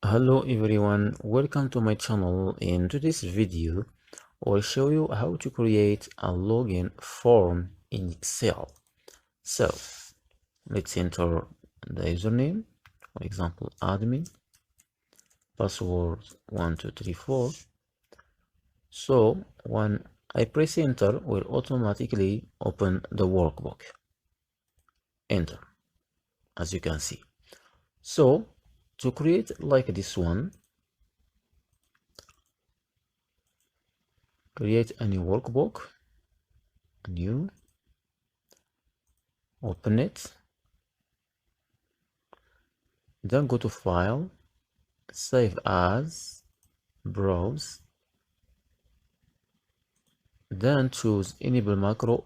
Hello everyone, welcome to my channel. In today's video, I'll show you how to create a login form in Excel. So let's enter the username, for example admin, password 1234. So when I press enter, will automatically open the workbook. Enter, as you can see. So to create like this one, create a new workbook, new, open it, then go to file, save as, browse, then choose enable macro,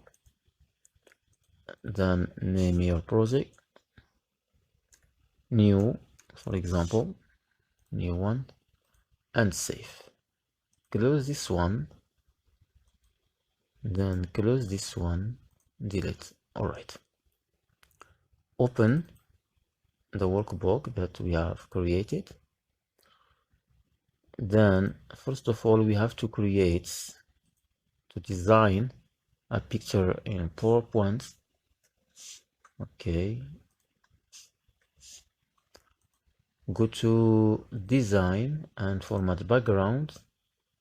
then name your project, new, for example, new one, and save. Close this one, then close this one, delete. Alright, open the workbook that we have created. Then first of all we have to design a picture in PowerPoint. Okay, go to design and format background.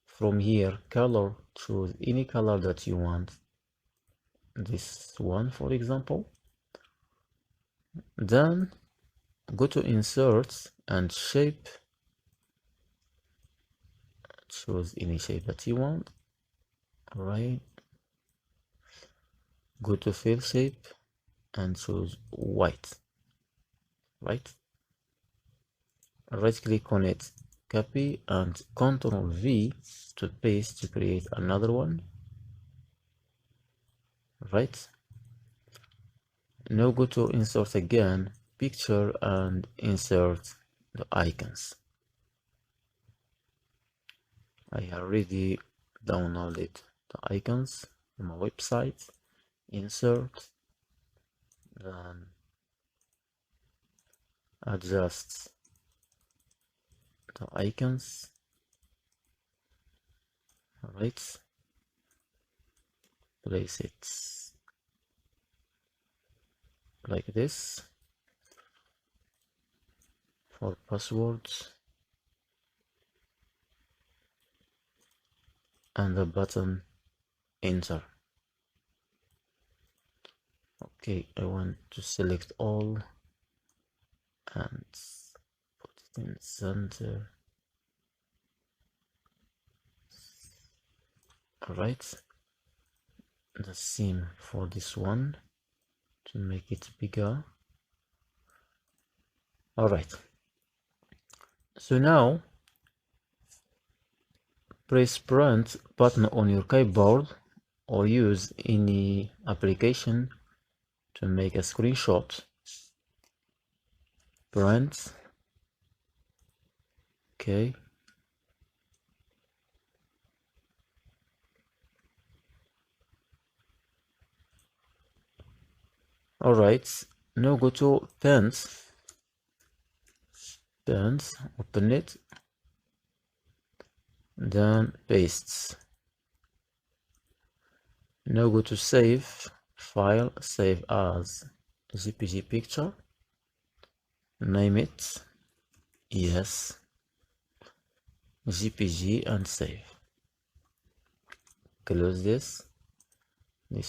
From here, color, choose any color that you want, this one for example. Then go to insert and shape, choose any shape that you want. Right, go to fill shape and choose white. Right click on it, copy, and Ctrl V to paste to create another one. Right, now go to insert again, picture, and insert the icons. I already downloaded the icons from my website. Insert, then adjust the icons. Alright, place it like this. For passwords and the button enter. Okay, I want to select all and put it in center. Alright, the same for this one to make it bigger. Alright, so now press print button on your keyboard or use any application to make a screenshot. Print. Okay, alright, now go to pens, open it, then paste. Now go to save, file, save as JPG picture, name it, yes, JPG, and save. Close this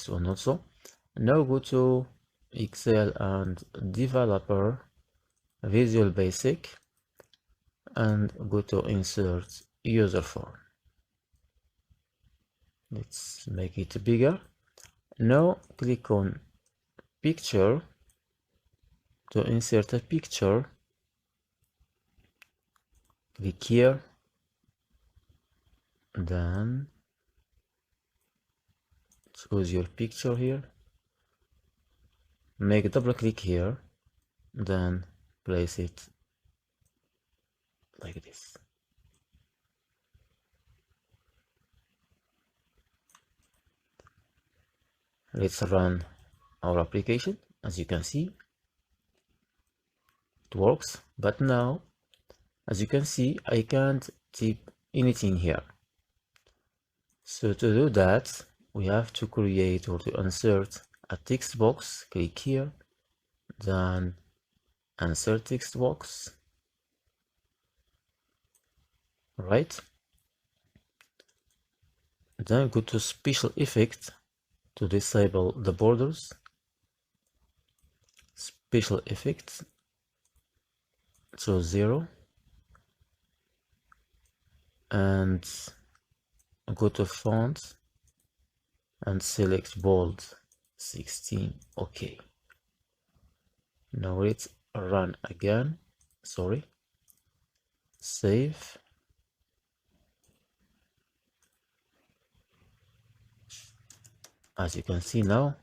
one also. Now go to Excel and developer, Visual Basic, and go to insert user form. Let's make it bigger. Now click on picture to insert a picture. Click here, then choose your picture here, make a double click here, then place it like this. Let's run our application. As you can see, it works. But now As you can see, I can't type anything here. So to do that, we have to create or to insert a text box. Click here, then insert text box, right? Then go to special effect to disable the borders, special effects, so 0, and go to font and select bold 16. Okay, now let's run again. Sorry, save. As you can see now,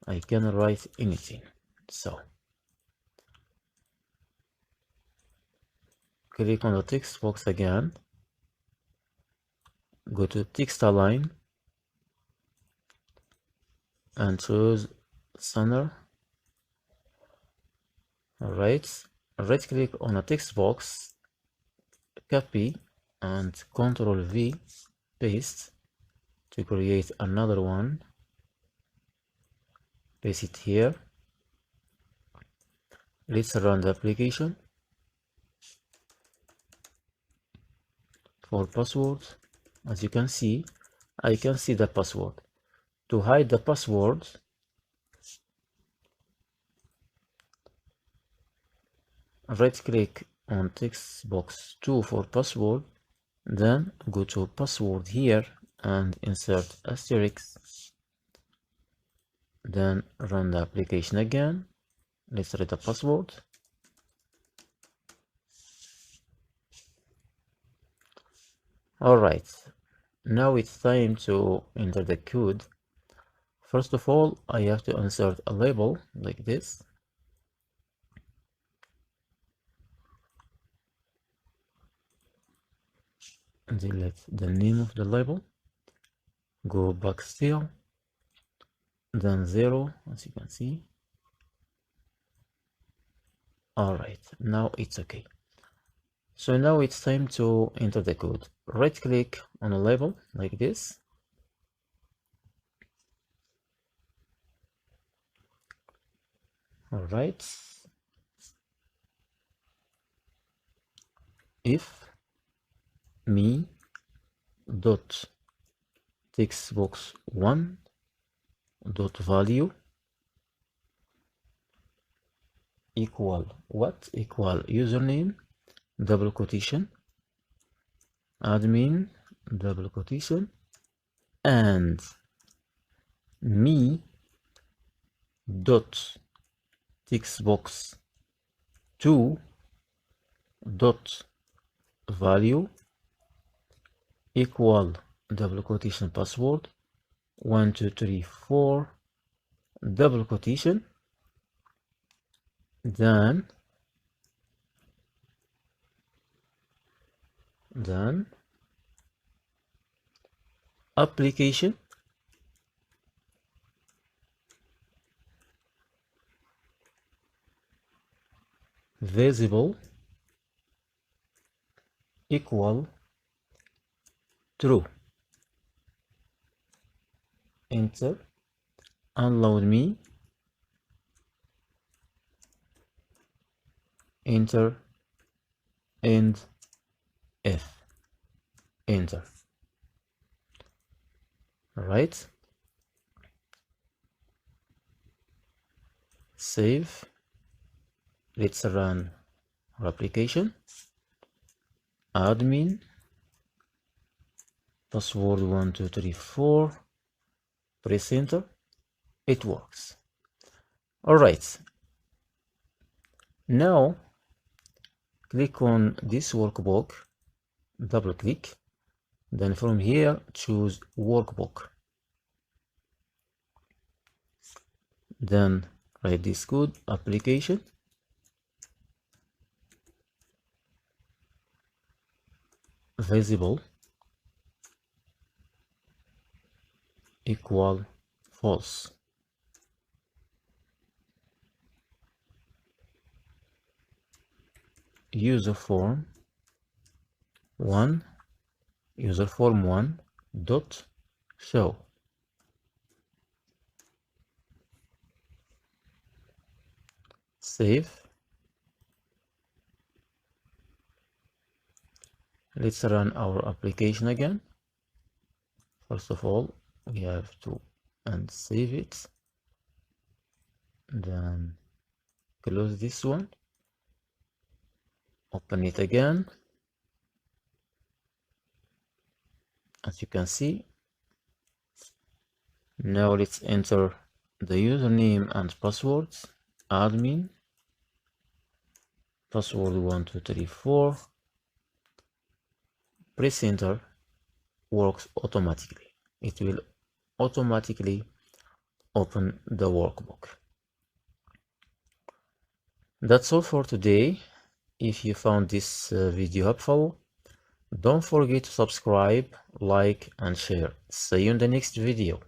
I can write anything. So click on the text box again, go to text align and choose center. Alright, right click on a text box, copy and Ctrl V, paste to create another one. Paste it here. Let's run the application. For password, as you can see, I can see the password. To hide the password, right click on text box 2 for password, then go to password here and insert asterisk, then run the application again. Let's read the password. Alright, now it's time to enter the code. First of all, I have to insert a label like this. Delete the name of the label. Go back still. Then 0, as you can see. Alright, now it's okay. So now it's time to enter the code. Right click on a label like this. Alright. If me dot textbox 1 dot value equal what? Equal username, double quotation, admin, double quotation, and me dot textbox 2 dot value equal double quotation password 1 2 3 4 double quotation, then application visible equal true. Enter. Unload me. Enter. And F. Enter. Alright. Save. Let's run our application. Admin. Password 1 2 3 4. Press enter. It works. Alright. Now click on this workbook, double click, then from here choose workbook, then write this code application visible equal false. user form 1 dot show. Save. Let's run our application again. First of all, we have to save it, then close this one, open it again. As you can see, now let's enter the username and passwords. Admin, password 1234. Press enter. Works automatically. It will automatically open the workbook. That's all for today. If you found this video helpful, don't forget to subscribe, like, and share. See you in the next video.